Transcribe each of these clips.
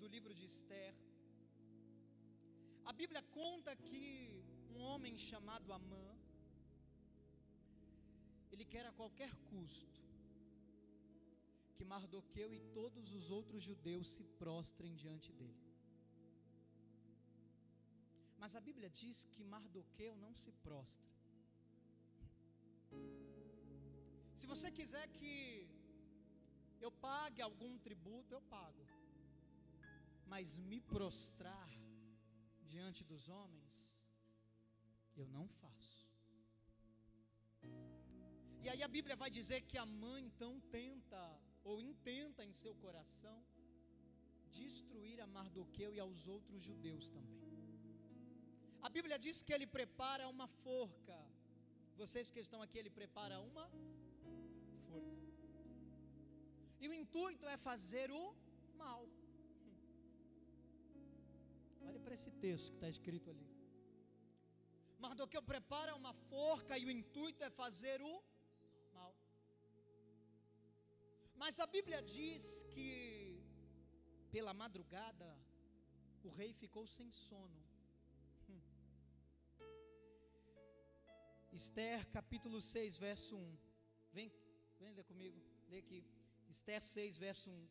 do livro de Esther, a Bíblia conta que um homem chamado Amã, ele quer a qualquer custo que Mardoqueu e todos os outros judeus se prostrem diante dele. Mas a Bíblia diz que Mardoqueu não se prostra. Se você quiser que eu pague algum tributo, eu pago. Mas me prostrar diante dos homens, eu não faço. E aí a Bíblia vai dizer que Amã então intenta em seu coração destruir a Mardoqueu e aos outros judeus também. A Bíblia diz que ele prepara uma forca. Vocês que estão aqui, ele prepara uma forca. E o intuito é fazer o mal. Olha para esse texto que está escrito ali. Mardoqueu prepara uma forca e o intuito é fazer o mal. Mas a Bíblia diz que pela madrugada o rei ficou sem sono. Esther capítulo 6 verso 1. Vem ler comigo, lê aqui. Esther 6 verso 1.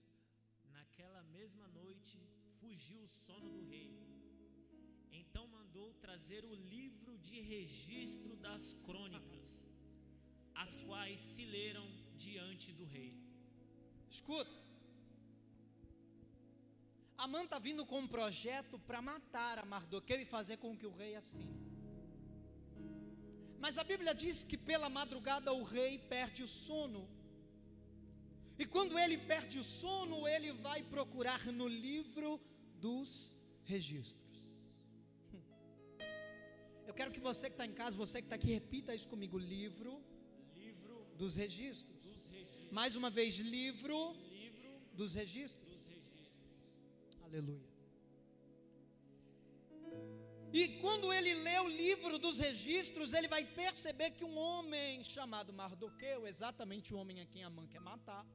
Naquela mesma noite fugiu o sono do rei. Então mandou trazer o livro de registro das crônicas, as quais se leram diante do rei. Escuta, Amã está vindo com um projeto para matar a Mardoqueu e fazer com que o rei assine. Mas a Bíblia diz que pela madrugada o rei perde o sono. E quando ele perde o sono, ele vai procurar no livro dos registros. Eu quero que você que está em casa, você que está aqui, repita isso comigo: livro dos registros. Mais uma vez, livro dos registros. Aleluia. E quando ele lê o livro dos registros, ele vai perceber que um homem chamado Mardoqueu, exatamente o homem a quem Amã quer matar,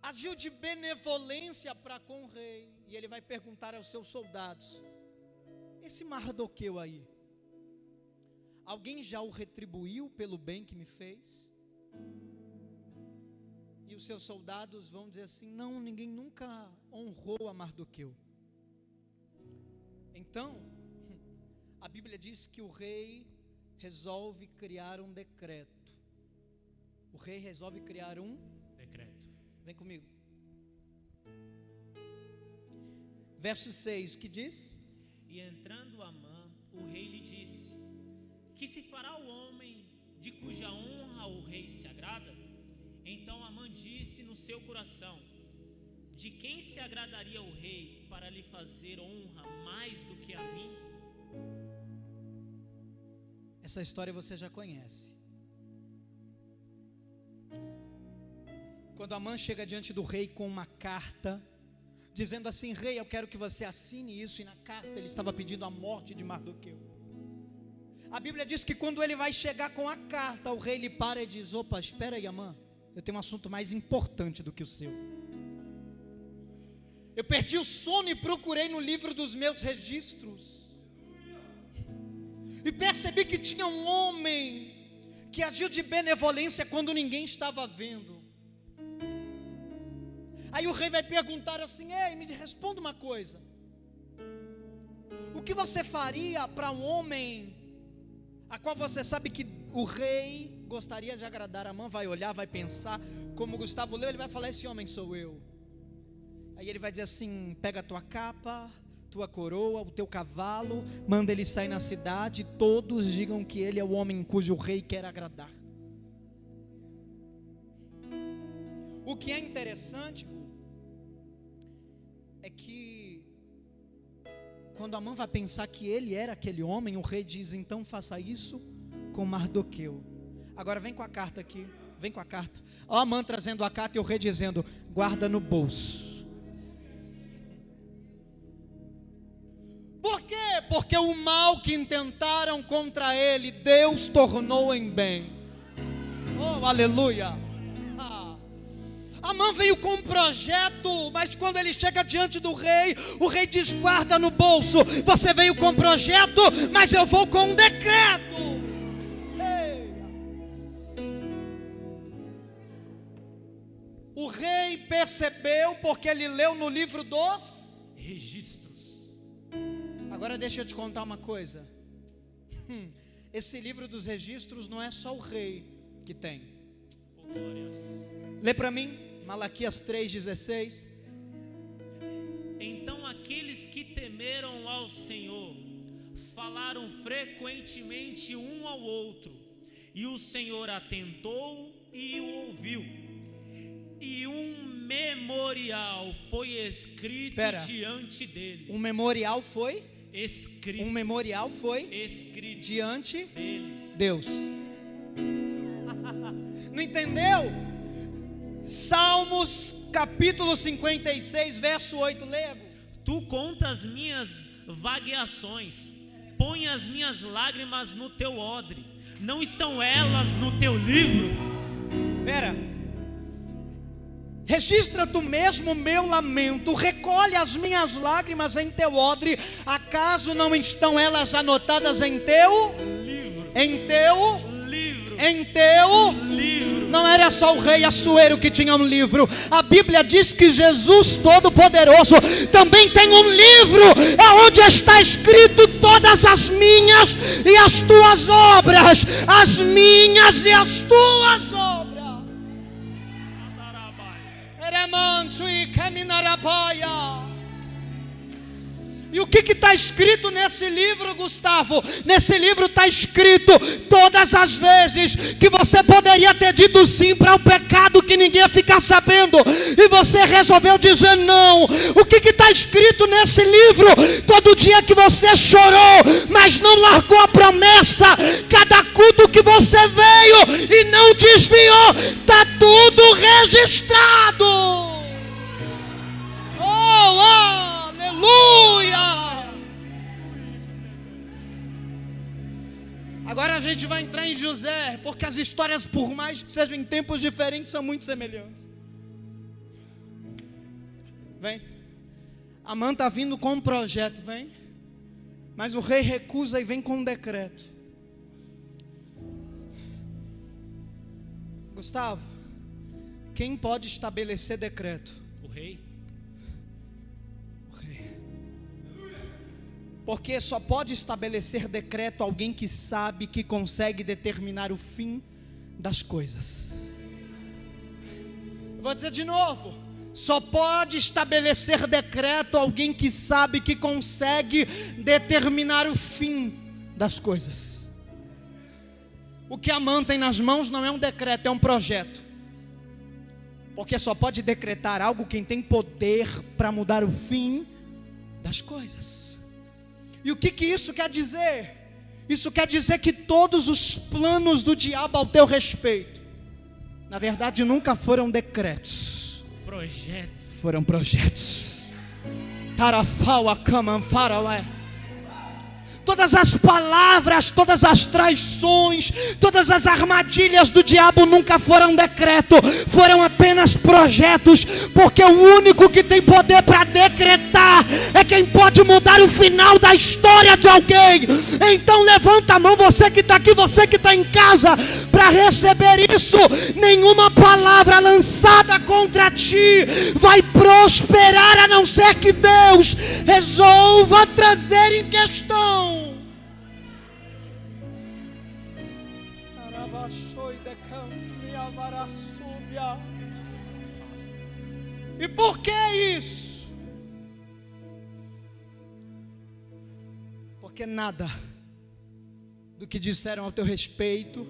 agiu de benevolência para com o rei. E ele vai perguntar aos seus soldados: esse Mardoqueu aí, alguém já o retribuiu pelo bem que me fez? E os seus soldados vão dizer assim: não, ninguém nunca honrou a Mardoqueu. Então, a Bíblia diz que o rei resolve criar um decreto. O rei resolve criar um decreto. Vem comigo. Verso 6, o que diz? E entrando Amã, o rei lhe disse: que se fará o homem de cuja honra o rei se agrada? Então Amã disse no seu coração: de quem se agradaria o rei para lhe fazer honra mais do que a mim? Essa história você já conhece. Quando Amã chega diante do rei com uma carta, dizendo assim: rei, eu quero que você assine isso. E na carta ele estava pedindo a morte de Mardoqueu. A Bíblia diz que quando ele vai chegar com a carta, o rei lhe para e diz: opa, espera aí, Amã, eu tenho um assunto mais importante do que o seu. Eu perdi o sono e procurei no livro dos meus registros, e percebi que tinha um homem que agiu de benevolência quando ninguém estava vendo. Aí o rei vai perguntar assim: ei, me responda uma coisa. O que você faria para um homem a qual você sabe que o rei gostaria de agradar? Amã vai olhar, vai pensar, como Gustavo leu, ele vai falar: esse homem sou eu. Aí ele vai dizer assim: pega a tua capa, tua coroa, o teu cavalo, manda ele sair na cidade, todos digam que ele é o homem cujo rei quer agradar. O que é interessante é que quando Amã vai pensar que ele era aquele homem, o rei diz: então faça isso com Mardoqueu. Agora vem com a carta aqui, vem com a carta. Ó, Amã trazendo a carta e o rei dizendo: guarda no bolso. Por quê? Porque o mal que intentaram contra ele, Deus tornou em bem. Oh, aleluia. Amã Amã veio com um projeto, mas quando ele chega diante do rei, o rei diz: guarda no bolso. Você veio com um projeto, mas eu vou com um decreto. Ei. O rei percebeu porque ele leu no livro dos registros. Agora deixa eu te contar uma coisa. Esse livro dos registros não é só o rei que tem. Glórias. Lê para mim, Malaquias 3,16. Então aqueles que temeram ao Senhor falaram frequentemente um ao outro, e o Senhor atentou e o ouviu. E um memorial foi escrito diante dele. Um memorial foi escrito. Um memorial foi escrito diante dele. Deus. Não entendeu? Salmos capítulo 56, verso 8, lego. Tu contas minhas vagueações, põe as minhas lágrimas no teu odre. Não estão elas no teu livro? Registra tu mesmo o meu lamento, recolhe as minhas lágrimas em teu odre. Acaso não estão elas anotadas em teu livro? Em teu livro? Em teu livro? Não era só o rei Assuero que tinha um livro. A Bíblia diz que Jesus Todo-Poderoso também tem um livro, onde está escrito todas as minhas e as tuas obras. As minhas e as tuas obras. E o que está escrito nesse livro, Gustavo? Nesse livro está escrito todas as vezes que você poderia ter dito sim para o pecado que ninguém ia ficar sabendo, e você resolveu dizer não. O que está escrito nesse livro? Todo dia que você chorou, mas não largou a promessa. Cada culto que você veio e não desviou, está tudo registrado. Aleluia! Agora a gente vai entrar em José, porque as histórias, por mais que sejam em tempos diferentes, são muito semelhantes. Vem. Amã está vindo com um projeto, vem. Mas o rei recusa e vem com um decreto. Gustavo, quem pode estabelecer decreto? O rei. Porque só pode estabelecer decreto alguém que sabe, que consegue determinar o fim das coisas. Vou dizer de novo. Só pode estabelecer decreto alguém que sabe, que consegue determinar o fim das coisas. O que Amã tem nas mãos não é um decreto, é um projeto. Porque só pode decretar algo quem tem poder para mudar o fim das coisas. E o que isso quer dizer? Isso quer dizer que todos os planos do diabo ao teu respeito, na verdade nunca foram decretos. Foram projetos. Tarafau akaman faraué. Todas as palavras, todas as traições, todas as armadilhas do diabo nunca foram decreto, foram apenas projetos, porque o único que tem poder para decretar é quem pode mudar o final da história de alguém. Então levanta a mão, você que está aqui, você que está em casa, para receber isso. Nenhuma palavra lançada contra ti vai prosperar, a não ser que Deus resolva trazer em questão. E por que isso? Porque nada do que disseram ao teu respeito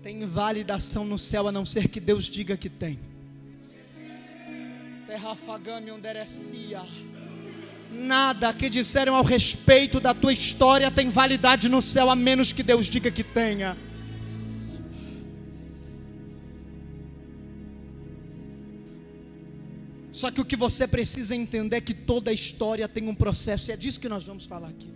tem validação no céu, a não ser que Deus diga que tem. Terrafagame onderecia. Nada que disseram ao respeito da tua história tem validade no céu, a menos que Deus diga que tenha. Só que o que você precisa entender é que toda história tem um processo, e é disso que nós vamos falar aqui.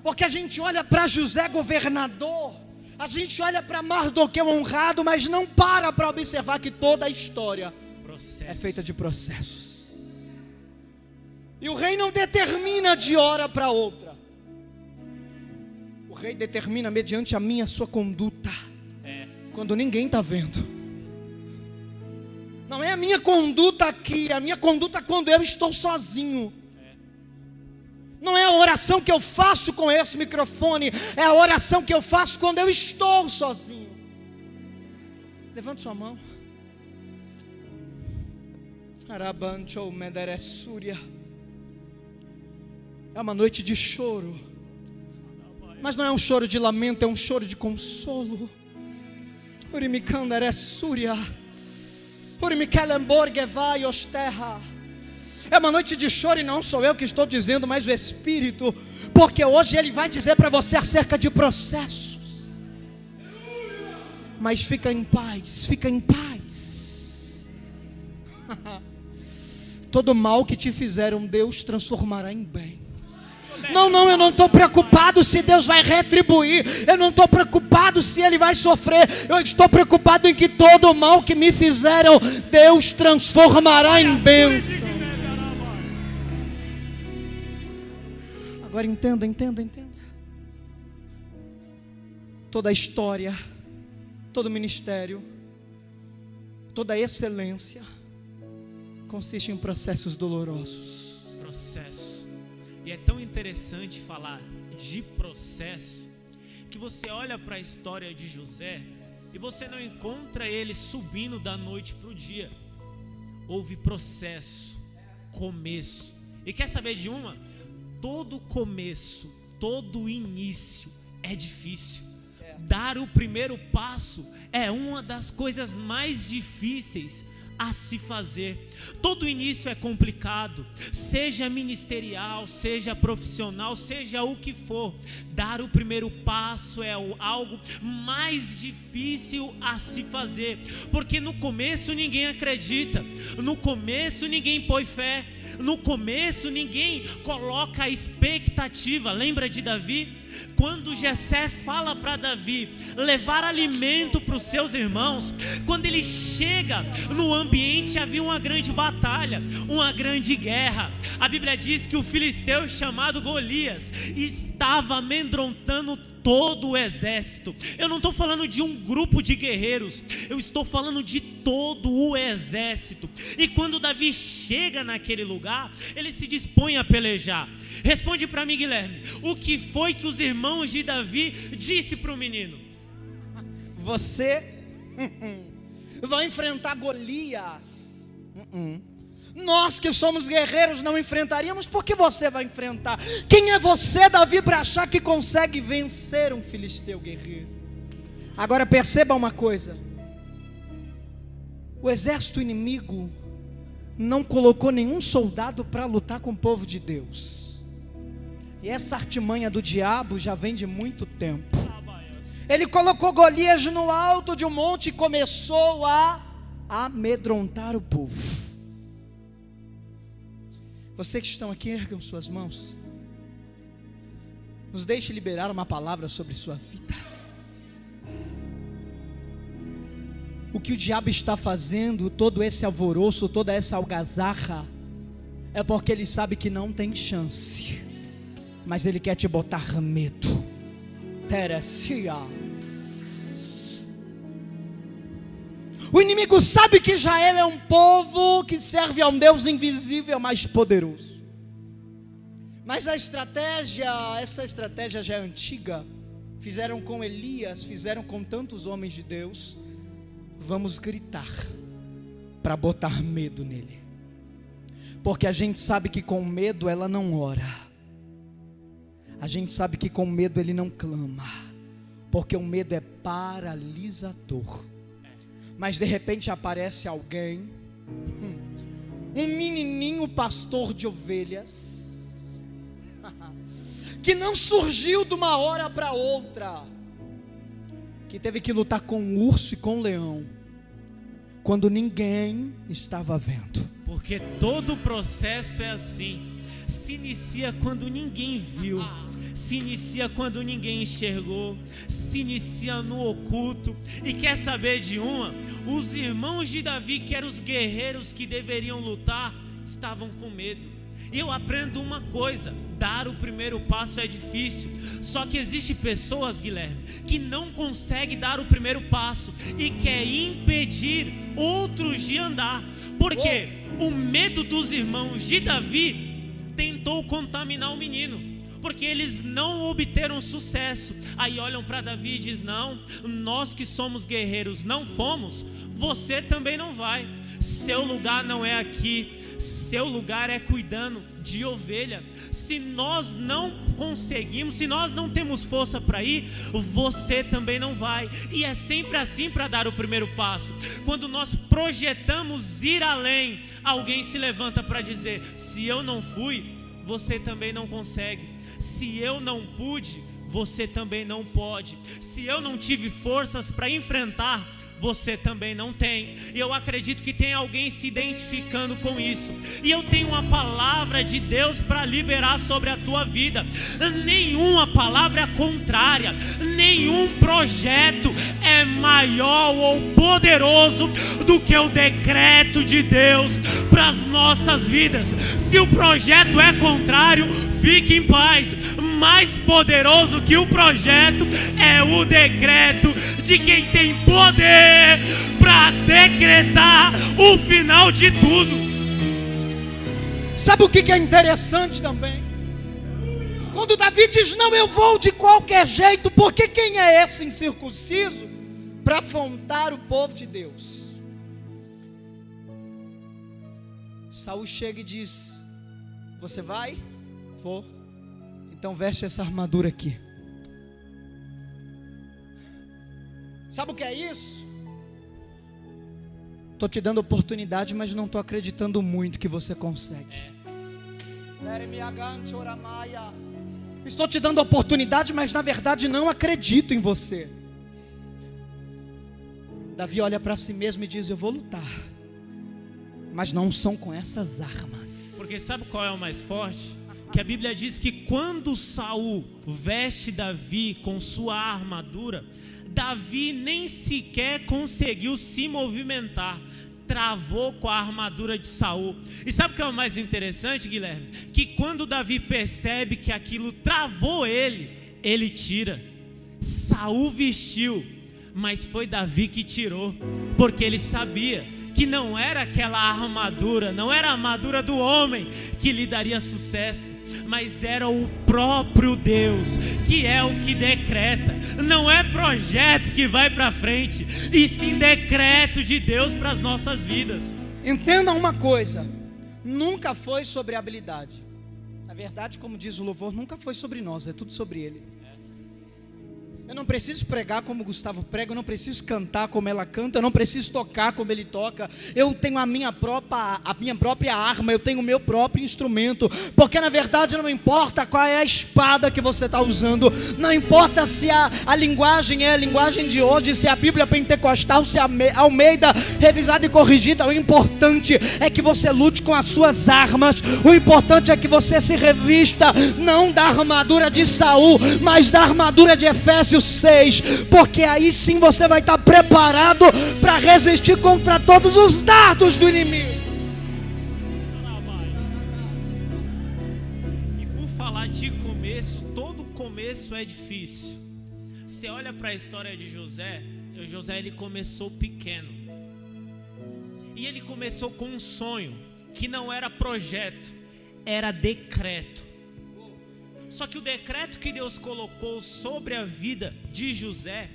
Porque a gente olha para José governador, A gente olha para Mardoqueu honrado, mas não para observar que toda a história é feita de processos. E o rei não determina de hora para outra. O rei determina mediante a minha, a sua conduta. Quando ninguém está vendo. Não é a minha conduta aqui, é a minha conduta quando eu estou sozinho. Não é a oração que eu faço com esse microfone, é a oração que eu faço quando eu estou sozinho. Levante sua mão. É uma noite de choro, mas não é um choro de lamento, é um choro de consolo. É uma noite de choro, e não sou eu que estou dizendo, mas o Espírito, porque hoje Ele vai dizer para você acerca de processos. Mas fica em paz, fica em paz. Todo mal que te fizeram, Deus transformará em bem. Não, eu não estou preocupado se Deus vai retribuir. Eu não estou preocupado se Ele vai sofrer. Eu estou preocupado em que todo o mal que me fizeram, Deus transformará em bênção. Agora entenda. Toda a história, todo o ministério, toda a excelência consiste em processos dolorosos. Processo. E é tão interessante falar de processo, que você olha para a história de José e você não encontra ele subindo da noite para o dia. Houve processo, começo. E quer saber de uma? Todo começo, todo início é difícil. Dar o primeiro passo é uma das coisas mais difíceis a se fazer. Todo início é complicado, seja ministerial, seja profissional, seja o que for. Dar o primeiro passo é algo mais difícil a se fazer, porque no começo ninguém acredita, no começo ninguém põe fé, no começo ninguém coloca a expectativa. Lembra de Davi? Quando Jessé fala para Davi levar alimento para os seus irmãos, quando ele chega no ambiente, havia uma grande batalha, uma grande guerra. A Bíblia diz que o filisteu chamado Golias estava amedrontando todo o exército. Eu não estou falando de um grupo de guerreiros, eu estou falando de todo o exército. E quando Davi chega naquele lugar, ele se dispõe a pelejar. Responde para mim, Guilherme, o que foi que os irmãos de Davi disse para o menino? Você vai enfrentar Golias. Nós que somos guerreiros não enfrentaríamos, porque você vai enfrentar. Quem é você, Davi, para achar que consegue vencer um filisteu guerreiro? Agora perceba uma coisa: o exército inimigo não colocou nenhum soldado para lutar com o povo de Deus. E essa artimanha do diabo já vem de muito tempo. Ele colocou Golias no alto de um monte e começou a amedrontar o povo. Vocês que estão aqui, ergam suas mãos. Nos deixe liberar uma palavra sobre sua vida. O que o diabo está fazendo, todo esse alvoroço, toda essa algazarra, é porque ele sabe que não tem chance, mas ele quer te botar medo. Teresia. O inimigo sabe que Israel é um povo que serve a um Deus invisível, mais poderoso. Mas essa estratégia já é antiga. Fizeram com Elias, fizeram com tantos homens de Deus. Vamos gritar para botar medo nele. Porque a gente sabe que com medo ela não ora. A gente sabe que com medo ele não clama. Porque o medo é paralisador. Mas de repente aparece alguém, um menininho pastor de ovelhas, que não surgiu de uma hora para outra, que teve que lutar com o urso e com o leão, quando ninguém estava vendo. Porque todo o processo é assim. se inicia quando ninguém viu, se inicia quando ninguém enxergou, se inicia no oculto. E quer saber de uma? Os irmãos de Davi, que eram os guerreiros que deveriam lutar, estavam com medo. E eu aprendo uma coisa: dar o primeiro passo é difícil. Só que existe pessoas, Guilherme, que não conseguem dar o primeiro passo e quer impedir outros de andar. Porque o medo dos irmãos de Davi tentou contaminar o menino, porque eles não obteram sucesso. Aí olham para Davi e dizem: não, nós que somos guerreiros não fomos, você também não vai. Seu lugar não é aqui, seu lugar é cuidando de ovelha. Se nós não conseguimos, se nós não temos força para ir, você também não vai. E é sempre assim para dar o primeiro passo. Quando nós projetamos ir além, alguém se levanta para dizer: se eu não fui, você também não consegue. Se eu não pude, você também não pode. Se eu não tive forças para enfrentar, você também não tem. E eu acredito que tem alguém se identificando com isso. E eu tenho uma palavra de Deus para liberar sobre a tua vida. Nenhuma palavra é contrária, nenhum projeto é maior ou poderoso do que o decreto de Deus para as nossas vidas. Se o projeto é contrário, fique em paz. Mais poderoso que o projeto é o decreto de quem tem poder para decretar o final de tudo. Sabe o que é interessante também? Quando Davi diz: não, eu vou de qualquer jeito, porque quem é esse incircunciso para afrontar o povo de Deus? Saul chega e diz: você vai? Vou. Então veste essa armadura aqui. Sabe o que é isso? Estou te dando oportunidade, mas não estou acreditando muito que você consegue. Estou te dando oportunidade, mas na verdade não acredito em você. Davi olha para si mesmo e diz: eu vou lutar, mas não são com essas armas. Porque sabe qual é o mais forte? Que a Bíblia diz que quando Saul veste Davi com sua armadura, Davi nem sequer conseguiu se movimentar, travou com a armadura de Saul. E sabe o que é o mais interessante, Guilherme? Que quando Davi percebe que aquilo travou ele tira. Saul vestiu, mas foi Davi que tirou, porque ele sabia que não era aquela armadura, não era a armadura do homem que lhe daria sucesso, mas era o próprio Deus, que é o que decreta. Não é projeto que vai para frente, e sim decreto de Deus para as nossas vidas. Entenda uma coisa: nunca foi sobre habilidade. Na verdade, como diz o louvor, nunca foi sobre nós, é tudo sobre Ele. Eu não preciso pregar como Gustavo prega, eu não preciso cantar como ela canta, eu não preciso tocar como ele toca. Eu tenho a minha própria arma, eu tenho o meu próprio instrumento. Porque na verdade não importa qual é a espada que você está usando, não importa se a linguagem é a linguagem de hoje, se é a Bíblia pentecostal, se é a Almeida revisada e corrigida. O importante é que você lute com as suas armas. O importante é que você se revista, não da armadura de Saul, mas da armadura de Efésios 6, porque aí sim você vai estar preparado para resistir contra todos os dardos do inimigo. E por falar de começo, todo começo é difícil. Você olha para a história de José, ele começou pequeno, e ele começou com um sonho que não era projeto, era decreto. Só que o decreto que Deus colocou sobre a vida de José,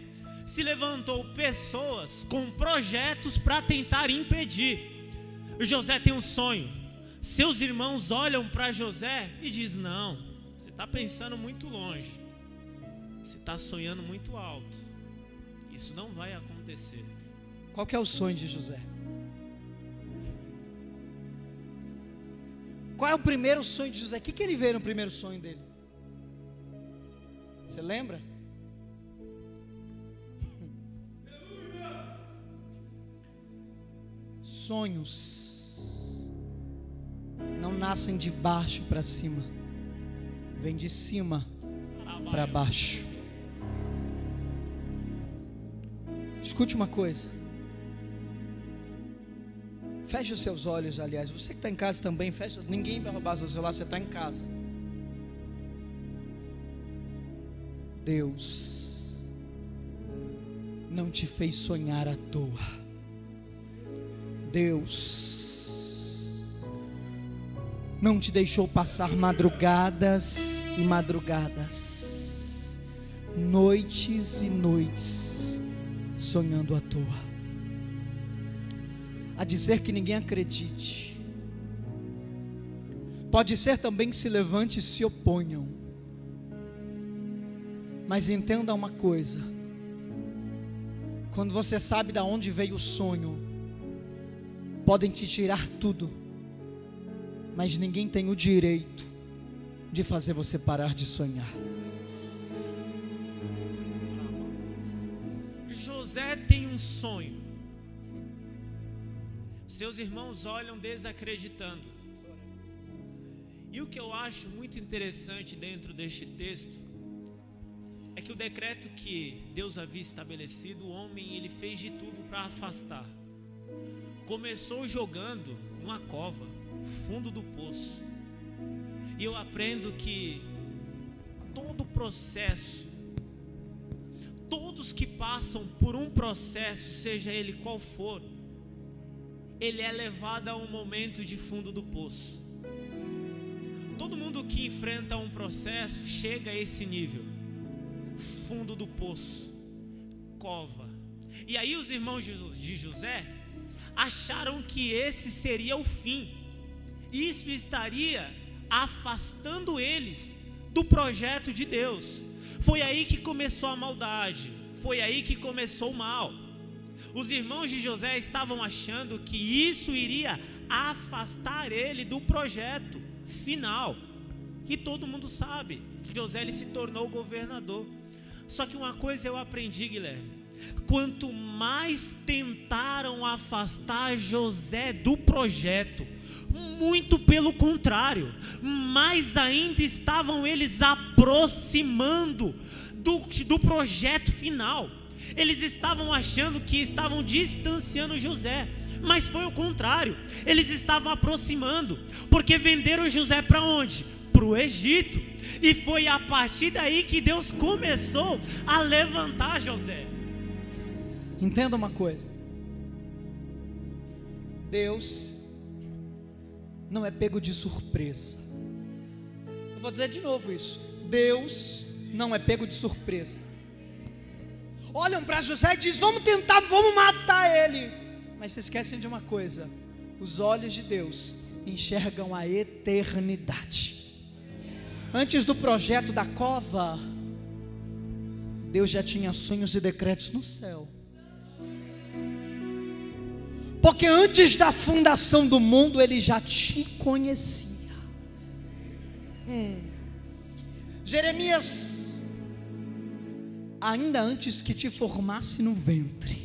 se levantou pessoas com projetos para tentar impedir. José tem um sonho, seus irmãos olham para José e dizem: não, você está pensando muito longe, você está sonhando muito alto, isso não vai acontecer. Qual que é o sonho de José? Qual é o primeiro sonho de José? O que ele vê no primeiro sonho dele? Você lembra? Sonhos não nascem de baixo para cima, vem de cima para baixo. Escute uma coisa. Feche os seus olhos, aliás. Você que está em casa também, fecha. Ninguém vai roubar seu celular, você está em casa. Deus não te fez sonhar à toa. Deus não te deixou passar madrugadas e madrugadas, noites e noites, sonhando à toa. A dizer que ninguém acredite. Pode ser também que se levante e se oponham. Mas entenda uma coisa: quando você sabe de onde veio o sonho, podem te tirar tudo, mas ninguém tem o direito de fazer você parar de sonhar. José tem um sonho. Seus irmãos olham desacreditando. E o que eu acho muito interessante dentro deste texto é que o decreto que Deus havia estabelecido, o homem ele fez de tudo para afastar. Começou jogando numa cova, fundo do poço. E eu aprendo que todo processo, todos que passam por um processo, seja ele qual for, ele é levado a um momento de fundo do poço. Todo mundo que enfrenta um processo chega a esse nível, fundo do poço, cova. E aí os irmãos de José acharam que esse seria o fim. Isso estaria afastando eles do projeto de Deus. Foi aí que começou a maldade, foi aí que começou o mal. Os irmãos de José estavam achando que isso iria afastar ele do projeto final, que todo mundo sabe, que José ele se tornou governador. Só que uma coisa eu aprendi, Guilherme: quanto mais tentaram afastar José do projeto, muito pelo contrário, mais ainda estavam eles aproximando do projeto final. Eles estavam achando que estavam distanciando José, mas foi o contrário, eles estavam aproximando, porque venderam José para onde? Para o Egito. E foi a partir daí que Deus começou a levantar José. Entenda uma coisa: Deus não é pego de surpresa. Eu vou dizer de novo isso: Deus não é pego de surpresa. Olham para José e dizem: vamos tentar, vamos matar ele. Mas se esquecem de uma coisa: os olhos de Deus enxergam a eternidade. Antes do projeto da cova, Deus já tinha sonhos e decretos no céu. Porque antes da fundação do mundo, Ele já te conhecia. Jeremias: ainda antes que te formasse no ventre,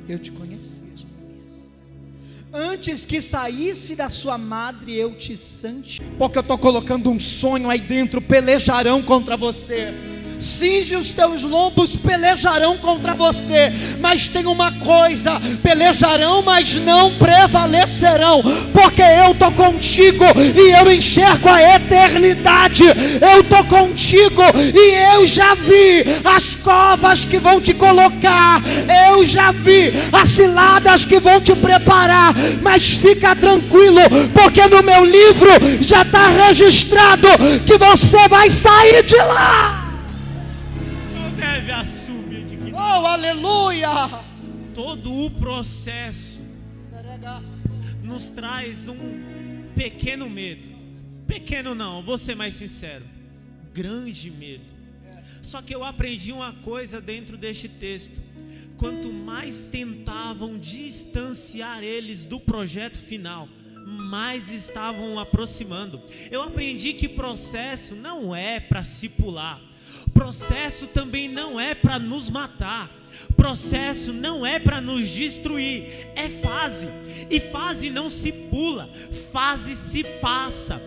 eu te conhecia, Jeremias. Antes que saísse da sua madre, eu te santifiquei. Porque eu estou colocando um sonho aí dentro: pelejarão contra você. Cinge os teus lombos, pelejarão contra você. Mas tem uma coisa: pelejarão, mas não prevalecerão, porque eu estou contigo e eu enxergo a eternidade. Eu estou contigo e eu já vi as covas que vão te colocar, eu já vi as ciladas que vão te preparar. Mas fica tranquilo, porque no meu livro já está registrado que você vai sair de lá. Oh, aleluia! Todo o processo nos traz um pequeno medo. Pequeno não, vou ser mais sincero, grande medo. Só que eu aprendi uma coisa dentro deste texto: quanto mais tentavam distanciar eles do projeto final, mais estavam aproximando. Eu aprendi que processo não é para se pular. Processo também não é para nos matar. Processo não é para nos destruir. É fase. E fase não se pula, fase se passa,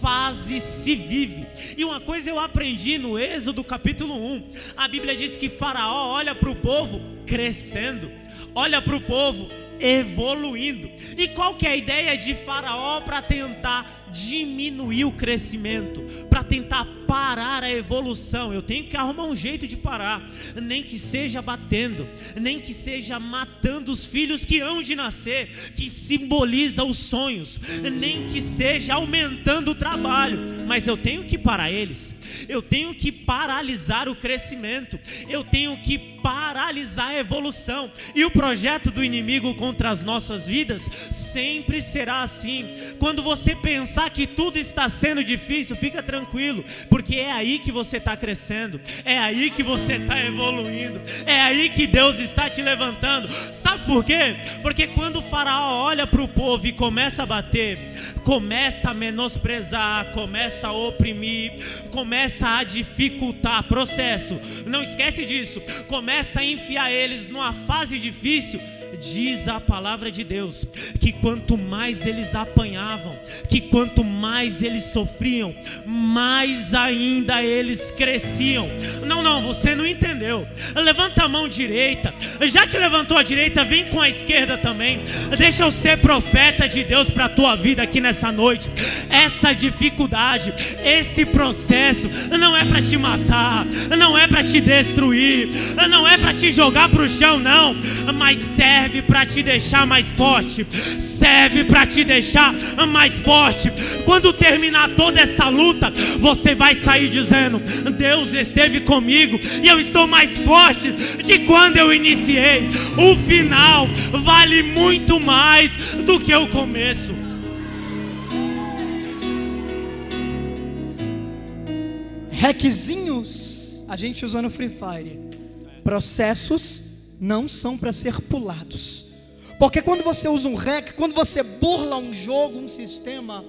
fase se vive. E uma coisa eu aprendi no Êxodo capítulo 1. A Bíblia diz que Faraó olha para o povo crescendo, olha para o povo evoluindo. E qual que é a ideia de Faraó para tentar diminuir o crescimento, para tentar parar a evolução? Eu tenho que arrumar um jeito de parar, nem que seja batendo, nem que seja matando os filhos que hão de nascer, que simboliza os sonhos, nem que seja aumentando o trabalho, mas eu tenho que parar eles, eu tenho que paralisar o crescimento, eu tenho que paralisar a evolução. E o projeto do inimigo contra as nossas vidas sempre será assim. Quando você pensar que tudo está sendo difícil, fica tranquilo, porque é aí que você está crescendo, é aí que você está evoluindo, é aí que Deus está te levantando. Sabe por quê? Porque quando o Faraó olha para o povo e começa a bater, começa a menosprezar, começa a oprimir, começa a dificultar processo, não esquece disso, começa a enfiar eles numa fase difícil. Diz a palavra de Deus que quanto mais eles apanhavam, que quanto mais eles sofriam, mais ainda eles cresciam. Não, você não entendeu. Levanta a mão direita. Já que levantou a direita, vem com a esquerda também. Deixa eu ser profeta de Deus para a tua vida aqui nessa noite. Essa dificuldade, esse processo não é para te matar, não é para te destruir, não é para te jogar para o chão, não, mas serve para te deixar mais forte, serve para te deixar mais forte. Quando terminar toda essa luta, você vai sair dizendo: Deus esteve comigo e eu estou mais forte de quando eu iniciei. O final vale muito mais do que o começo. Hackzinhos a gente usa no Free Fire. Processos não são para ser pulados, porque quando você usa um hack, quando você burla um jogo, um sistema,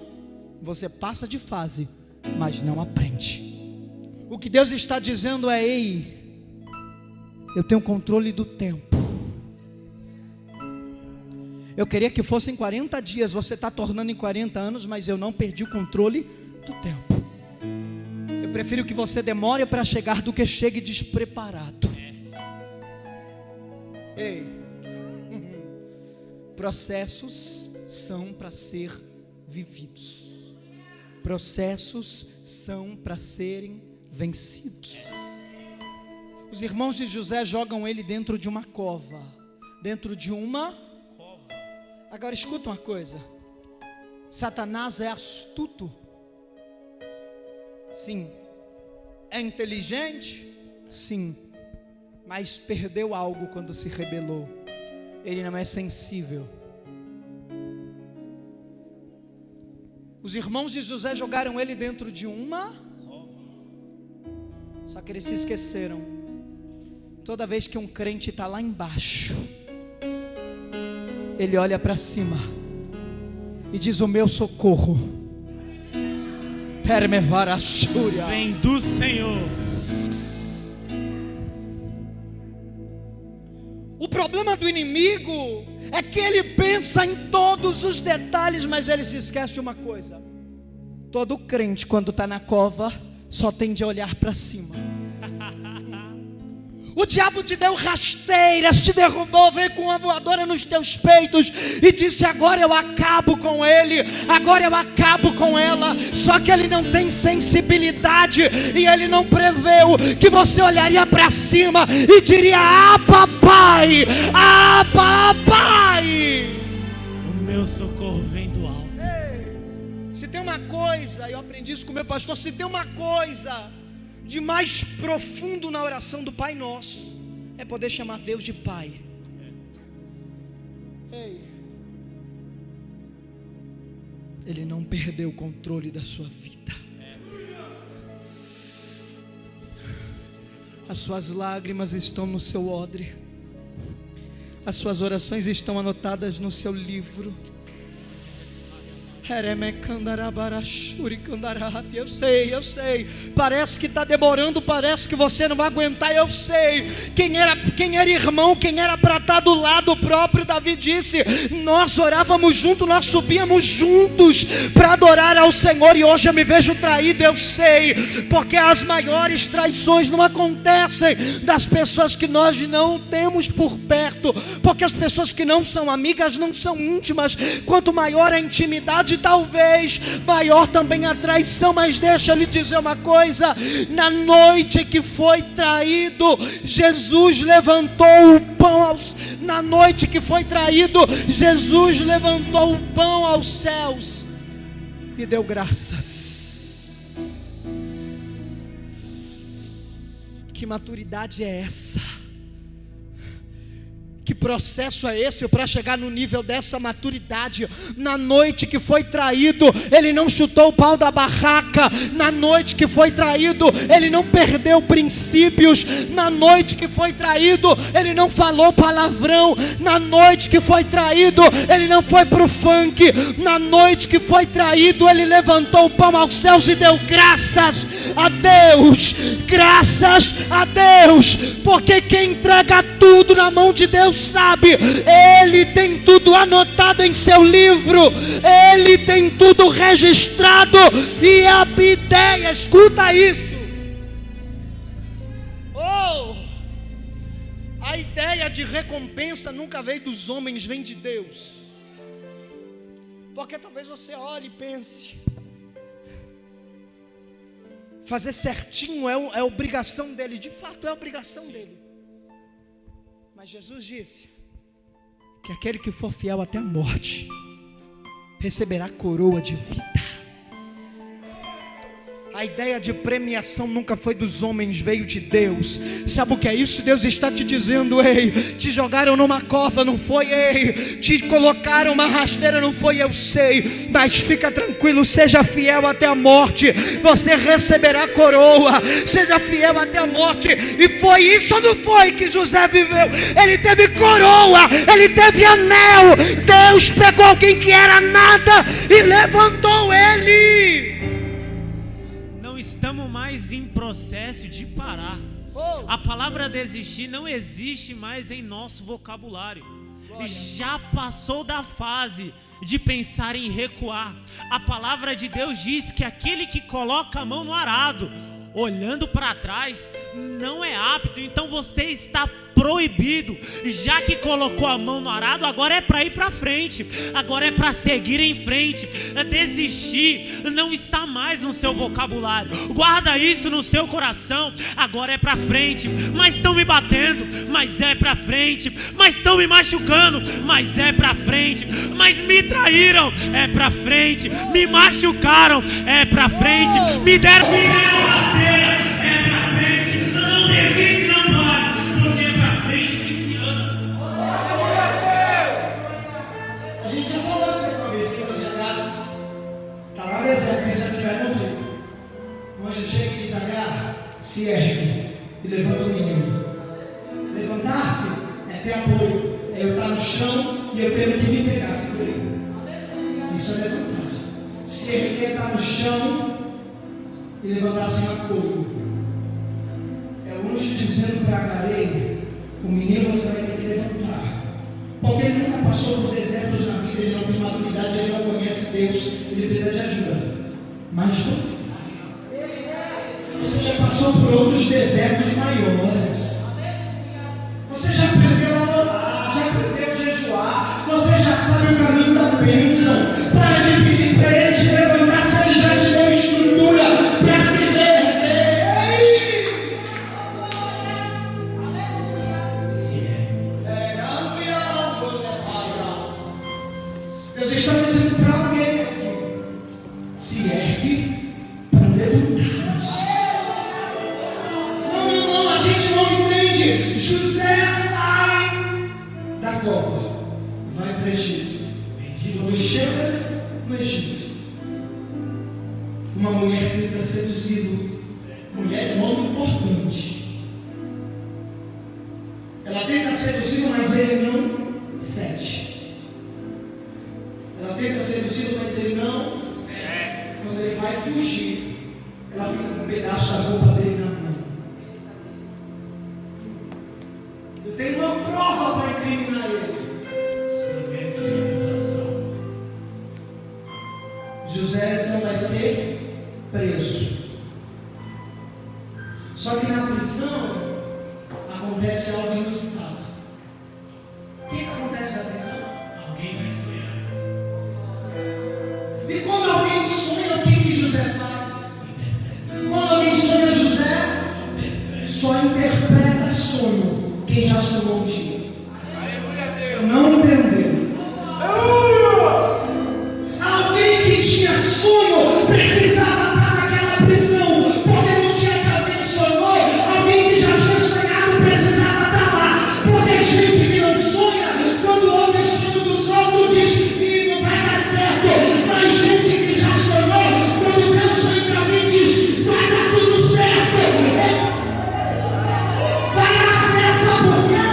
você passa de fase, mas não aprende. O que Deus está dizendo é: ei, eu tenho controle do tempo. Eu queria que fossem 40 dias, você está tornando em 40 anos, mas eu não perdi o controle do tempo. Eu prefiro que você demore para chegar do que chegue despreparado. Ei, processos são para ser vividos, processos são para serem vencidos. Os irmãos de José jogam ele dentro de uma cova, Agora escuta uma coisa: Satanás é astuto, sim. É inteligente, sim. Mas perdeu algo quando se rebelou. Ele não é sensível. Os irmãos de José jogaram ele dentro de uma cova. Só que eles se esqueceram. Toda vez que um crente está lá embaixo, ele olha para cima e diz: o meu socorro vem do Senhor. O problema do inimigo é que ele pensa em todos os detalhes, mas ele se esquece de uma coisa: todo crente, quando está na cova, só tende a olhar para cima. O diabo te deu rasteiras, te derrubou, veio com uma voadora nos teus peitos e disse: agora eu acabo com ele, agora eu acabo com ela. Só que ele não tem sensibilidade e ele não preveu que você olharia para cima e diria: ah, papai, ah, papai, o meu socorro vem do alto. Se tem uma coisa, eu aprendi isso com o meu pastor, se tem uma coisa de mais profundo na oração do Pai Nosso, é poder chamar Deus de Pai. Ei, Ele não perdeu o controle da sua vida. As suas lágrimas estão no seu odre, as suas orações estão anotadas no seu livro. Eu sei, parece que está demorando, parece que você não vai aguentar, eu sei. Quem era irmão, quem era para estar do lado, o próprio Davi disse: nós orávamos juntos, nós subíamos juntos para adorar ao Senhor, e hoje eu me vejo traído, eu sei, porque as maiores traições não acontecem das pessoas que nós não temos por perto, porque as pessoas que não são amigas não são íntimas. Quanto maior a intimidade, talvez maior também a traição. Mas deixa eu lhe dizer uma coisa: na noite que foi traído, Jesus levantou o pão na noite que foi traído, Jesus levantou o pão aos céus e deu graças. Que maturidade é essa? Que processo é esse para chegar no nível dessa maturidade? Na noite que foi traído, ele não chutou o pau da barraca. Na noite que foi traído, ele não perdeu princípios. Na noite que foi traído, ele não falou palavrão. Na noite que foi traído, ele não foi pro funk. Na noite que foi traído, ele levantou o pão aos céus e deu graças a Deus. Graças a Deus, porque quem entrega tudo na mão de Deus sabe, Ele tem tudo anotado em seu livro, Ele tem tudo registrado. E a ideia, escuta isso, a ideia de recompensa nunca veio dos homens, vem de Deus. Porque talvez você olhe e pense: fazer certinho é obrigação dele. De fato é obrigação dele. Mas Jesus disse que aquele que for fiel até a morte receberá coroa de vida. A ideia de premiação nunca foi dos homens, veio de Deus. Sabe o que é isso? Deus está te dizendo: ei, te jogaram numa cova, não foi? Ei, te colocaram uma rasteira, não foi? Eu sei, mas fica tranquilo, seja fiel até a morte, você receberá coroa. Seja fiel até a morte. E foi isso ou não foi que José viveu? Ele teve coroa, ele teve anel. Deus pegou alguém que era nada e levantou ele. Estamos mais em processo de parar. A palavra desistir não existe mais em nosso vocabulário. Já passou da fase de pensar em recuar. A palavra de Deus diz que aquele que coloca a mão no arado, olhando para trás, não é apto. Então você está proibido. Já que colocou a mão no arado, agora é para ir para frente, agora é para seguir em frente. Desistir não está mais no seu vocabulário. Guarda isso no seu coração. Agora é para frente. Mas estão me batendo, mas é para frente. Mas estão me machucando, mas é para frente. Mas me traíram, é para frente. Me machucaram, é para frente. Me deram rasteira, é para frente. Não desiste, não pode. A gente já falou isso uma vez, lembra de Agar? Está lá no deserto, pensando que vai morrer. O anjo chega e diz: Agar, se ergue e levanta o menino. Levantar-se é ter apoio, é eu estar no chão e eu tenho que me pegar, segura. Isso é levantar. Se erguer, estar no chão e levantar sem apoio. É o anjo dizendo para Agar: o menino você vai ter que levantar. Porque ele nunca passou por desertos na vida, ele não tem maturidade, ele não conhece Deus, ele precisa de ajuda. Mas você já passou por outros desertos maiores. Você já aprendeu a orar, já aprendeu a jejuar, você já sabe o caminho da bênção. Para de pedir para ele te levantar, se ele já te deu estrutura para se erguer. Deus está dizendo para alguém: se ergue para levantar-nos. Não, a gente não entende. José sai da cova, vai para o Egito. Quando chega no Egito, uma mulher tenta seduzi-lo. Mulher é um nome importante. Ela tenta seduzi-lo, mas ele não cede. Ela tenta seduzi-lo, mas ele não. Quando ele vai fugir, ela fica com um pedaço da roupa dele na mão. Eu tenho uma prova para incriminar ele. Instrumento de acusação. José então vai ser preso. Só que na prisão acontece algo inusitado. O que acontece na prisão? Alguém vai ser. E quando alguém sonha, o que José faz? Quando alguém sonha, José só interpreta sonho quem já sonhou um dia. Não entendeu? Alguém que tinha sonho precisava estar naquela prisão, porque não tinha também sonhou. Alguém que já tinha sonhado precisava estar lá, porque gente que não sonha, quando ouve o sonho dos outros, diz que não vai dar certo. Mas gente que já sonhou, quando vê o sonho de alguém, diz: vai dar tudo certo. Vai dar certo, sabe por quê?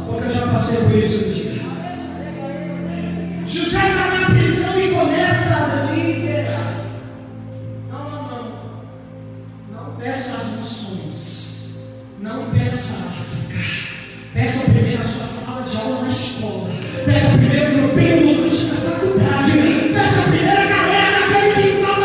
Porque eu já passei por isso um dia. José está na prisão e começa a liderar. Não peça as nações. Não peça a África. Peça primeiro a sua sala de aula na escola. Peça primeiro o grupinho na faculdade. Peça primeiro a galera naquele quintal.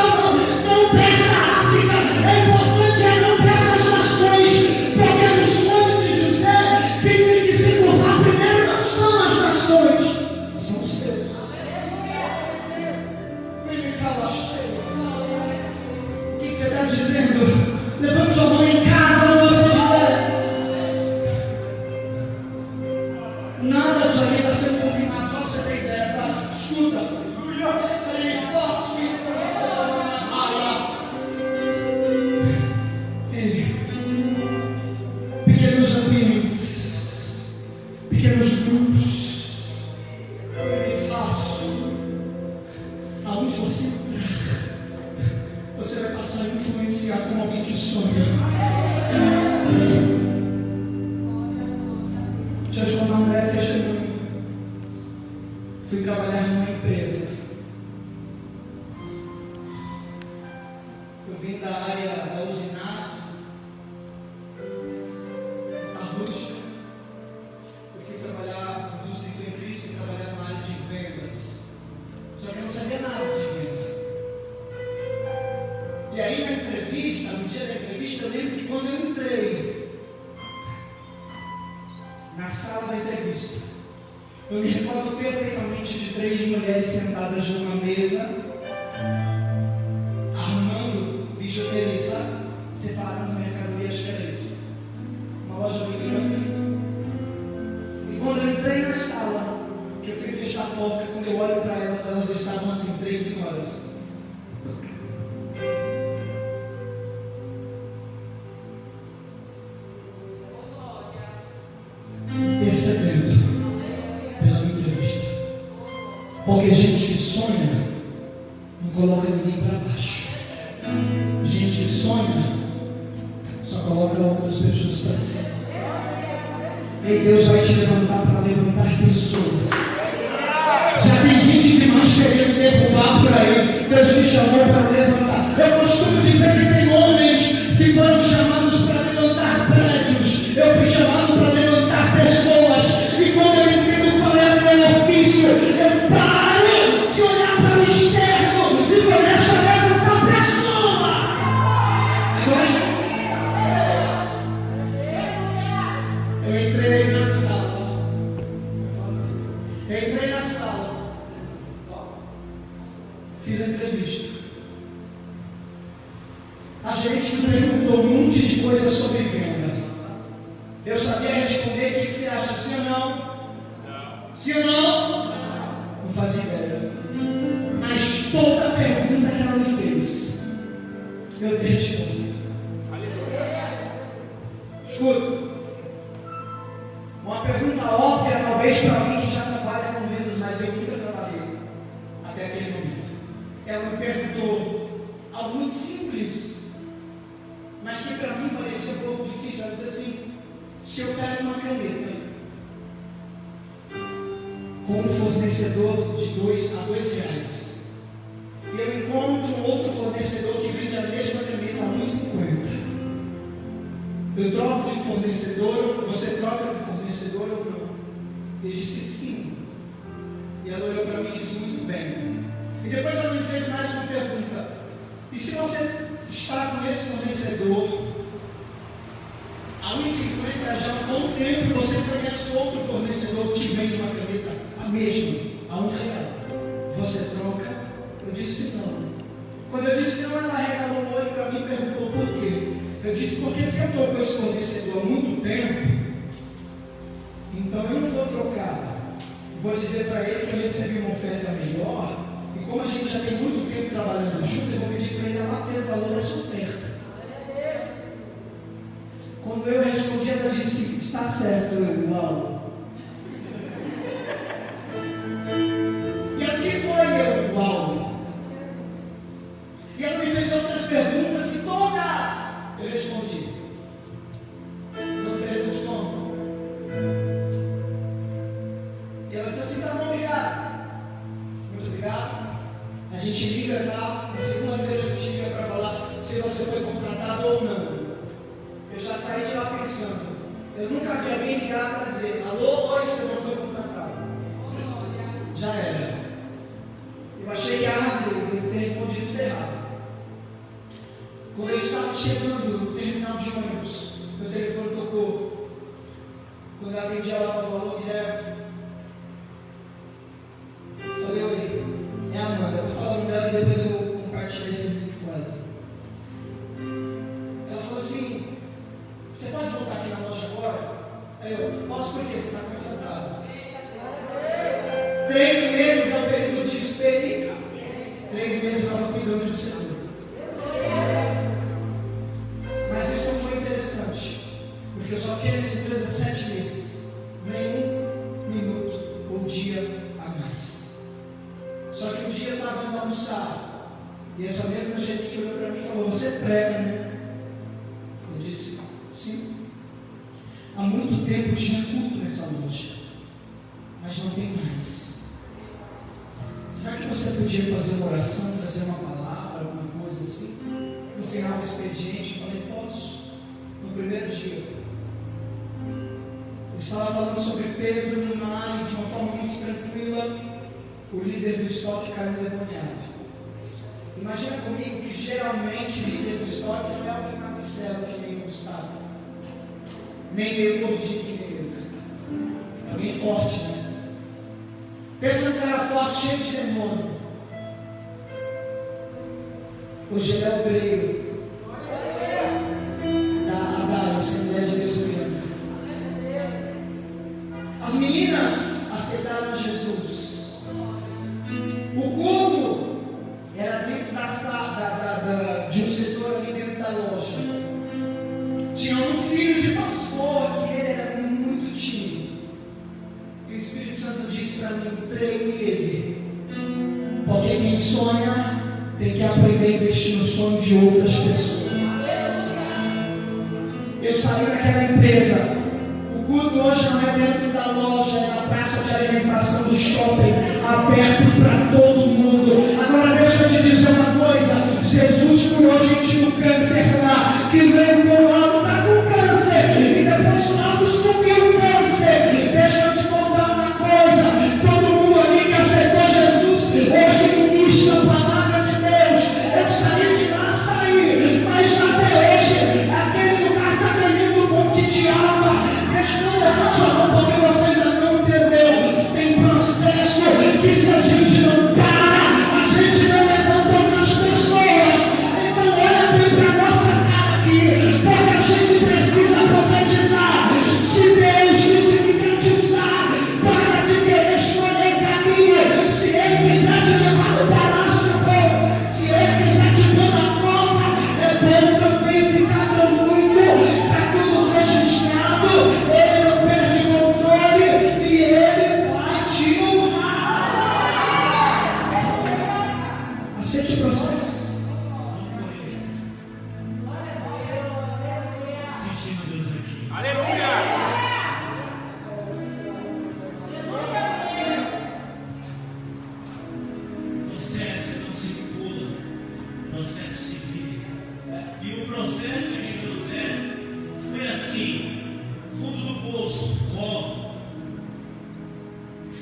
Não peça a África. É importante não peça as nações. Porque no sonho de José, quem tem que se curvar primeiro não são as nações, são os seus. Vem me cala, o que você está dizendo? Levante sua mão em casa onde você estiver. Nada disso aqui está sendo combinado, só para você ter ideia, tá? Escuta. Pequenos ambientes, pequenos grupos, eu faço. Aonde você entrar, você vai passar a influenciar como alguém que sonha. Deixa eu te contar um breve testemunho. Fui trabalhar numa empresa. Eu vim da área da usinagem, metalúrgica. Eu fui trabalhar no Distrito em Cristo e trabalhar na área de vendas. Só que eu não sabia nada de venda. E aí na entrevista, no dia da entrevista, eu lembro que quando eu entrei na sala da entrevista, eu me recordo perfeitamente de 3 mulheres sentadas numa mesa, arrumando bijuteria, sabe? Separando mercadorias, que era isso. Uma loja bem grande. E quando eu entrei na sala, que eu fui fechar a porta, quando eu olho para elas, elas estavam assim, 3 senhoras. Intercedendo pela minha entrevista. Porque gente que sonha não coloca ninguém para baixo. Gente que sonha só coloca outras pessoas para cima. E Deus vai te levantar para levantar pessoas. Já tem gente demais querendo derrubar por aí. Deus te chamou para levantar. Eu costumo dizer que tem homens que foram chamados para levantar prédios. Eu fui chamado para levantar pessoas. E quando eu entendo qual é o meu ofício, eu paro de olhar para o externo e começo a levantar pessoa. Agora eu entrei na sala. Fiz a entrevista. A gente me perguntou um monte de coisas sobre venda. Eu sabia responder. O que você acha? Sim ou não? Sim ou não? Não fazia ideia. Mas toda pergunta que ela me fez, eu dei resposta. Escuta. Uma pergunta óbvia, talvez para mim que já trabalha com vendas, mas eu nunca trabalhei até aquele momento. Ela me perguntou algo muito simples, mas que para mim parecia um pouco difícil. Ela disse assim: se eu pego uma caneta com um fornecedor de R$2. E eu encontro um outro fornecedor que vende a mesma caneta a R$1,50. Eu troco de fornecedor, você troca de fornecedor ou não? Eu disse sim. E ela olhou para mim e disse muito bem. E depois ela me fez mais uma pergunta. E se você está com esse fornecedor a R$1,50 já há um bom tempo e você conhece outro fornecedor que te vende uma caneta a mesma, a R$1, você troca? Eu disse não. Quando eu disse não, ela regalou o olho para mim e perguntou por quê. Eu disse, porque se eu estou com esse fornecedor há muito tempo, então eu não vou trocar. Vou dizer para ele que eu recebi uma oferta melhor, e como a gente já tem muito tempo trabalhando junto, eu vou pedir para ele abater o valor dessa oferta. Quando eu respondi, ela disse, está certo. Eu, uau. E aqui foi eu, uau. E ela me fez outras perguntas e todas eu respondi. Não me pergunte como. E ela disse assim, tá bom, obrigado. Muito obrigado. A gente liga lá, na segunda-feira a gente liga para falar se você foi contratado ou não. Eu já saí de lá pensando, eu nunca vi alguém ligar para dizer, alô, oi, você não foi contratado. Já era. Eu achei que arrasei, eu devo ter respondido tudo errado. Quando eu estava chegando no terminal de ônibus, meu telefone tocou. Quando eu atendi, ela falou, alô, Guilherme. Eu falei, oi, é a Amanda. Eu vou falar o nome dela e depois eu vou compartilhar esse vídeo com ela. Ela falou assim, você pode voltar aqui na loja agora? Aí eu, posso porque você está contratado. 3 meses é o período de experiência. 3 meses eu estava cuidando do setor. Mas isso não foi interessante, porque eu só fiquei nessa empresa 7 meses. Nenhum minuto ou dia a mais. Só que um dia eu estava indo almoçar, e essa mesma gerente olhou para mim e falou, você prega, né? Eu disse, sim. Há muito tempo tinha culto nessa loja, mas não tem mais. Será que você podia fazer uma oração, trazer uma palavra, alguma coisa assim? No final do expediente, eu falei, posso. No primeiro dia, eu estava falando sobre Pedro numa área de uma forma muito tranquila. O líder do estoque caiu endemoniado. Imagina comigo que geralmente o líder do estoque não é alguém magricelo que nem o Gustavo, nem meio gordinho que nem eu. É alguém forte, né? Pensa num cara forte, cheio de demônio. Hoje ele é obreiro da Assembleia de Deus União. As meninas aceitaram Jesus. O culto era dentro da sala, de um setor ali dentro da loja. Tinha um filho de pastor que ele era muito tímido. E o Espírito Santo disse para mim, treine ele. Porque quem sonha tem que aprender a investir no sonho de outras pessoas. Eu saí daquela empresa. O culto hoje não é dentro da loja, é na praça de alimentação do shopping, aberto para todo mundo. Agora deixa eu te dizer uma coisa, Jesus curou gente no câncer lá, que veio com o laudo, está com câncer, e depois o laudo sumiu o câncer. Deixa eu te contar uma coisa, todo mundo ali que aceitou Jesus, hoje ministra a palavra de Deus. Eu saí de lá, mas até hoje, aquele lugar está ganhando um monte de alma. Deixa eu levar sua mão, porque você ainda não entendeu. Tem processo que se a gente não tem,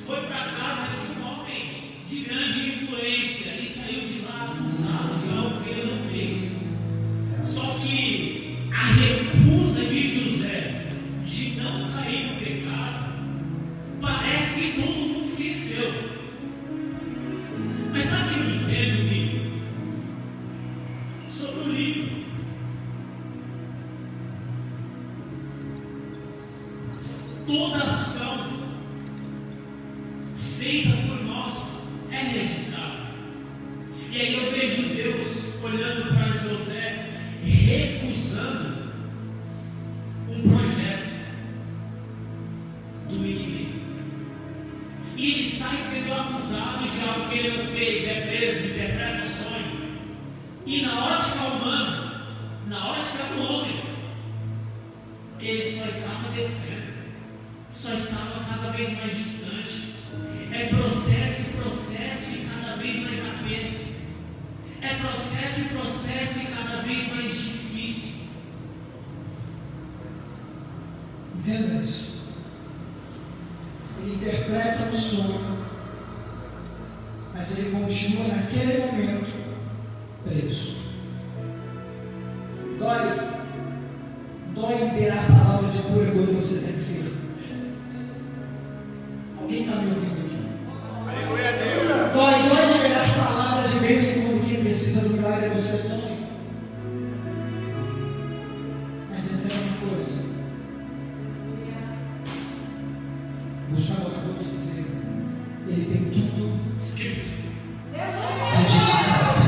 foi para a casa de um homem de grande influência e saiu de lá acusado de algo que ele não fez. Só que a recusa de José de não cair no pecado, parece que todo mundo esqueceu. Mas sabe o que eu entendo, Gui? Sobre o livro. Toda ação feita por nós é registrada. E aí eu vejo Deus olhando para José, recusando um projeto do inimigo. E ele sai sendo acusado de algo que ele não fez, é preso, interpreta o sonho. E na ótica humana, na ótica do homem, ele só estava descendo, só estava cada vez mais distante. É processo e cada vez mais aperto. É processo e cada vez mais difícil. Entenda isso. Ele interpreta o sonho, mas ele continua naquele momento preso. Dói liberar a palavra de cura quando você está enfermo. Alguém está me ouvindo aqui? Dói liberar a palavra de bênção quando quem precisa do milagre é você também. Mas entenda uma coisa. O Gustavo acabou de dizer, ele tem tudo escrito, registrado.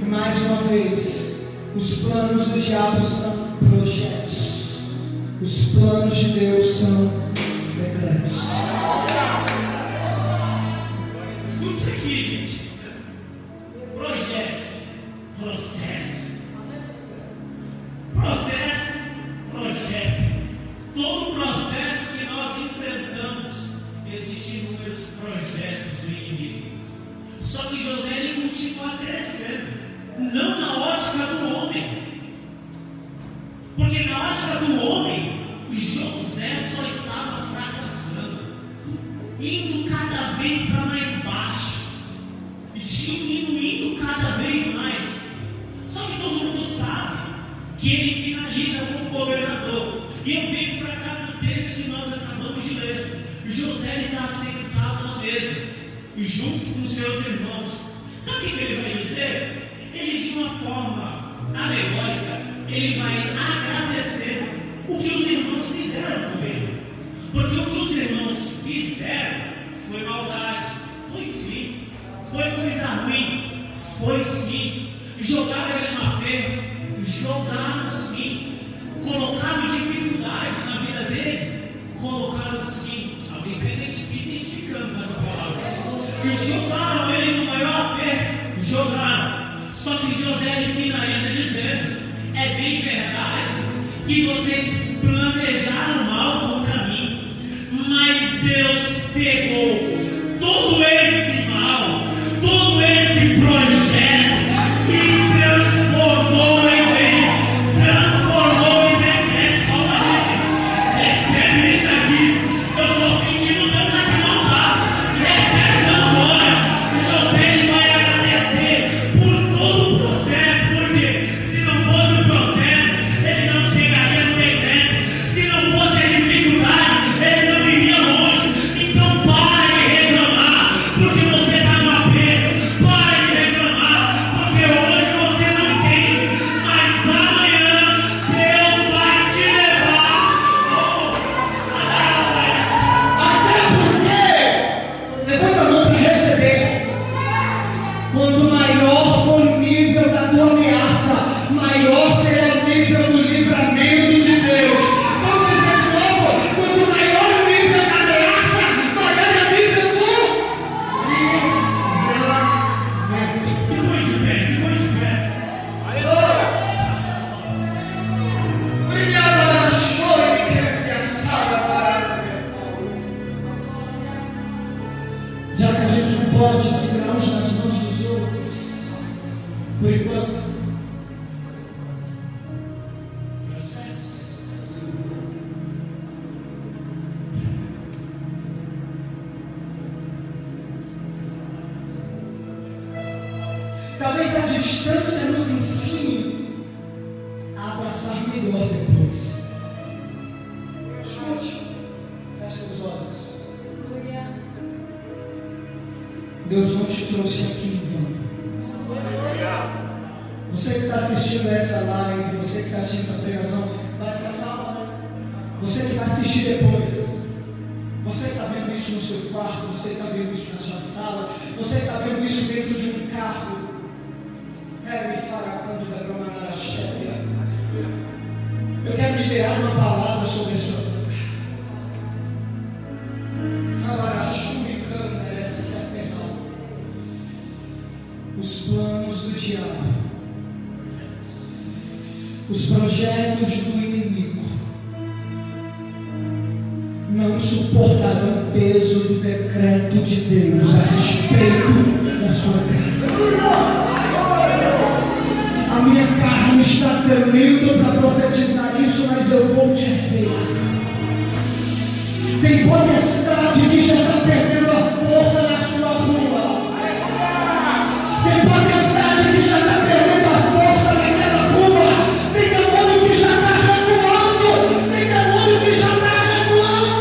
E mais uma vez, os planos do diabo são projetos, os planos de Deus são decretos. Escuta isso aqui, gente. Projeto, processo. Todo processo que nós enfrentamos, existem inúmeros projetos do inimigo. Só que José ele continua crescendo, não na ótica do homem. Porque na ótica do homem, José só estava fracassando, indo cada vez para mais baixo, diminuindo cada vez mais. Só que todo mundo sabe que ele finaliza como governador. E eu venho para cá no texto que nós acabamos de ler. José está sentado na mesa, junto com seus irmãos. Sabe o que ele vai dizer? Ele, de uma forma alegórica, ele vai agradecer o que os irmãos fizeram com ele. Porque o que os irmãos fizeram foi maldade, foi sim. Foi coisa ruim, foi sim. Jogaram ele no aperto, jogaram sim. Colocaram dificuldade na vida dele, colocaram sim. Alguém está se identificando com essa palavra. Jogaram ele no maior aperto, jogaram. Só que José ele finaliza dizendo: é bem verdade que vocês planejaram mal contra mim, mas Deus pegou todo esse mal, todo esse projeto e transformou em bem, transformou em decreto. Calma aí, gente. Recebe isso aqui. Eu estou sentindo Deus aqui não tá. Recebe dando glória. José ele vai agradecer por todo o processo, porque se não fosse o processo, ele não chegaria no decreto. Se não fosse a dificuldade, ele não iria longe. Então para de reclamar, porque você está no aperto. Para de reclamar, porque hoje você não entende, mas amanhã Deus vai te levar. Até porque, levanta a mão para receber. Quanto maior for o nível da tua ameaça, maior será o nível do livramento de Deus. Vamos dizer de novo: quanto maior o nível da ameaça, maior é o nível do livramento. Se põe de pé, se põe de pé. Obrigado, Ana Chore, que estava para. Já que a gente não pode segurar uns nas mãos dos outros, por enquanto, processos. Talvez a distância nos ensine a abraçar melhor depois. Escute, feche os olhos. Deus não te trouxe aqui em vão. Você que está assistindo essa live, você que está assistindo essa pregação, vai ficar salvo. Você que vai assistir depois. Você que está vendo isso no seu quarto, você que está vendo isso na sua sala, você que está vendo isso dentro de um carro. Eu quero liberar uma palavra sobre a sua vida. Os planos do diabo, os projetos do inimigo não suportarão o peso do decreto de Deus a respeito da sua casa. A minha carne está tremendo para profetizar isso, mas eu vou dizer: tem potestade que já está perdendo a força na sua rua. Tem potestade que já está perdendo a força naquela rua. Tem demônio que já está recuando. Tem demônio que já está recuando.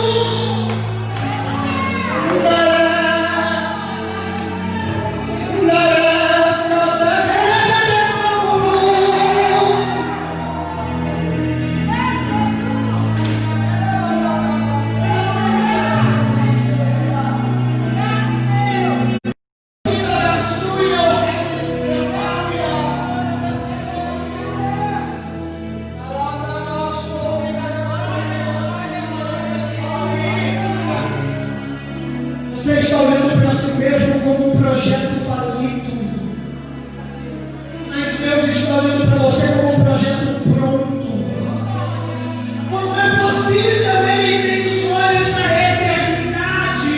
Você está olhando para si mesmo como um projeto falido, mas Deus está olhando para você como um projeto pronto. Como é possível? Ele tem os olhos da eternidade.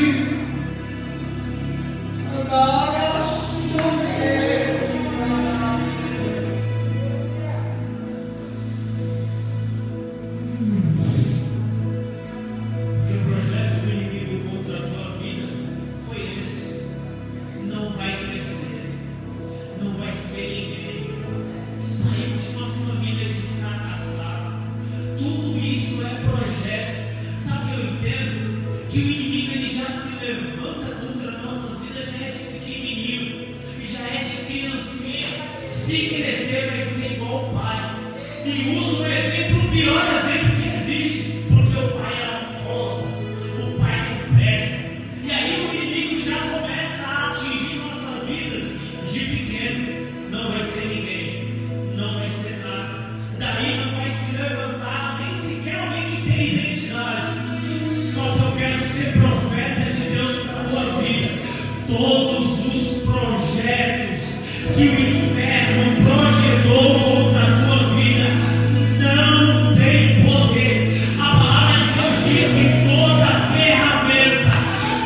Porque o projeto do inimigo contra a tua vida foi esse. Não vai crescer, não vai ser ninguém. Sair de uma família de fracassado. Tudo isso é projeto. Sabe o que eu entendo? Que o inimigo ele já se levanta contra nossas vidas, já é de pequenininho, já é de criancinha. Se crescer vai ser igual o pai. E usa o exemplo, o pior exemplo que existe, porque o pai é alcoólatra, o pai não presta. E aí o inimigo já começa a atingir nossas vidas de pequeno. Não vai ser ninguém, não vai ser nada. Daí não vai se levantar nem sequer alguém que tem identidade. Só que eu quero ser profeta de Deus para a tua vida. Todos os projetos que o inferno projetou contra a tua vida não tem poder. A palavra de Deus diz que toda ferramenta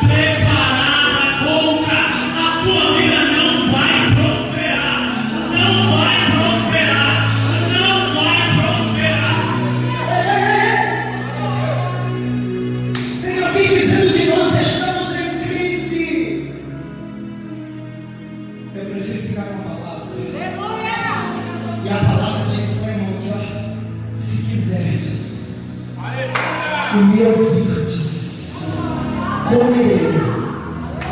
preparada contra a tua vida não vai prosperar. Não vai prosperar. Não vai prosperar. Tem alguém dizendo que nós estamos em crise. Eu prefiro ficar com a palavra. E a palavra diz para o irmão que, ó, se quiserdes e me ouvirdes, comerei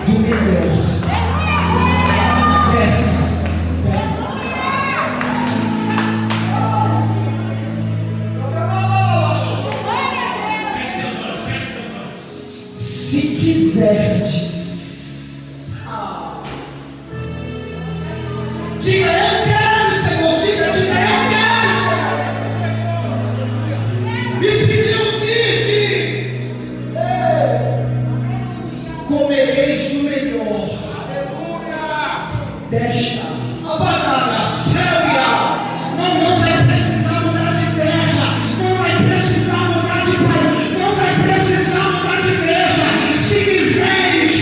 do melhor. Desce. Se quiserdes. Diga, eu quero, Senhor. Diga, eu quero, Senhor. E se me ouvirdes, comereis do melhor desta abadada célia. Não vai precisar mudar de terra, não vai precisar mudar de país, não vai precisar mudar de igreja. Se quiseres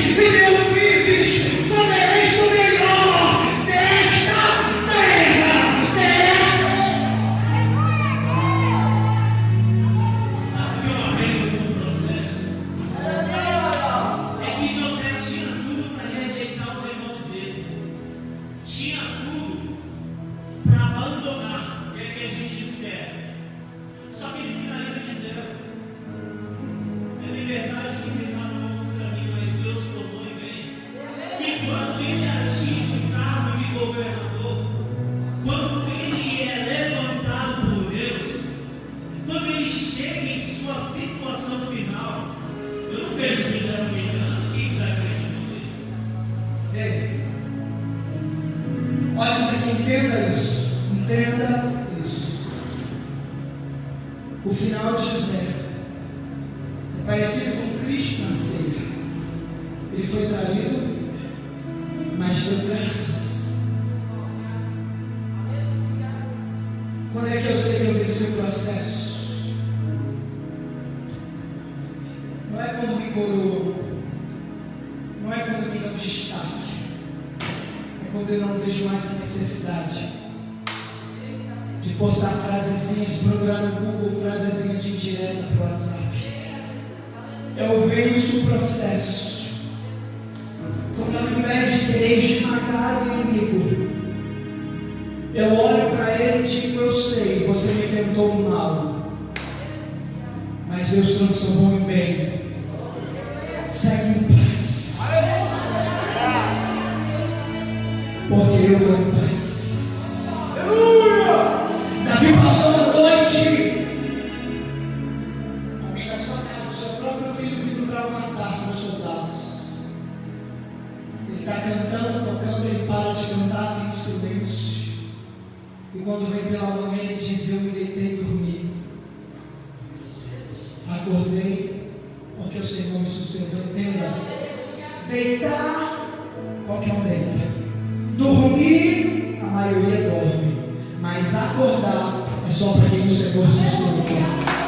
quando ele atinge o cargo de governador, quando ele é levantado por Deus, quando ele chega em sua situação final, eu não vejo José humilhando. Quem desacredita nele? Ei, olha isso aqui, entenda isso. Entenda isso. O final de José é parecido com Cristo na ceia. Ele foi traído, mas deu graças. Quando é que eu sei que eu venci o processo? Não é quando me coroou, não é quando me dão destaque, é quando eu não vejo mais a necessidade de postar frasezinhas, de procurar no Google frasezinha de indireta para o WhatsApp. Eu venço o processo. Quando ao invés de querer esmagar o inimigo, eu olho para ele e digo: eu sei, você me tentou mal, mas Deus transformou em bem. Segue em paz, porque eu estou em paz. Davi passou a noite alguém da sua casa, o seu próprio filho vindo para o matar com os soldados. Ele está cantando, tocando, ele para de cantar, tem um silêncio. E quando vem pela manhã, ele diz: eu me deitei e dormi. Acordei, porque o Senhor me sustentou. Entenda, deitar, qualquer um deita. Dormir, a maioria dorme. Mas acordar é só para quem o Senhor sustentou.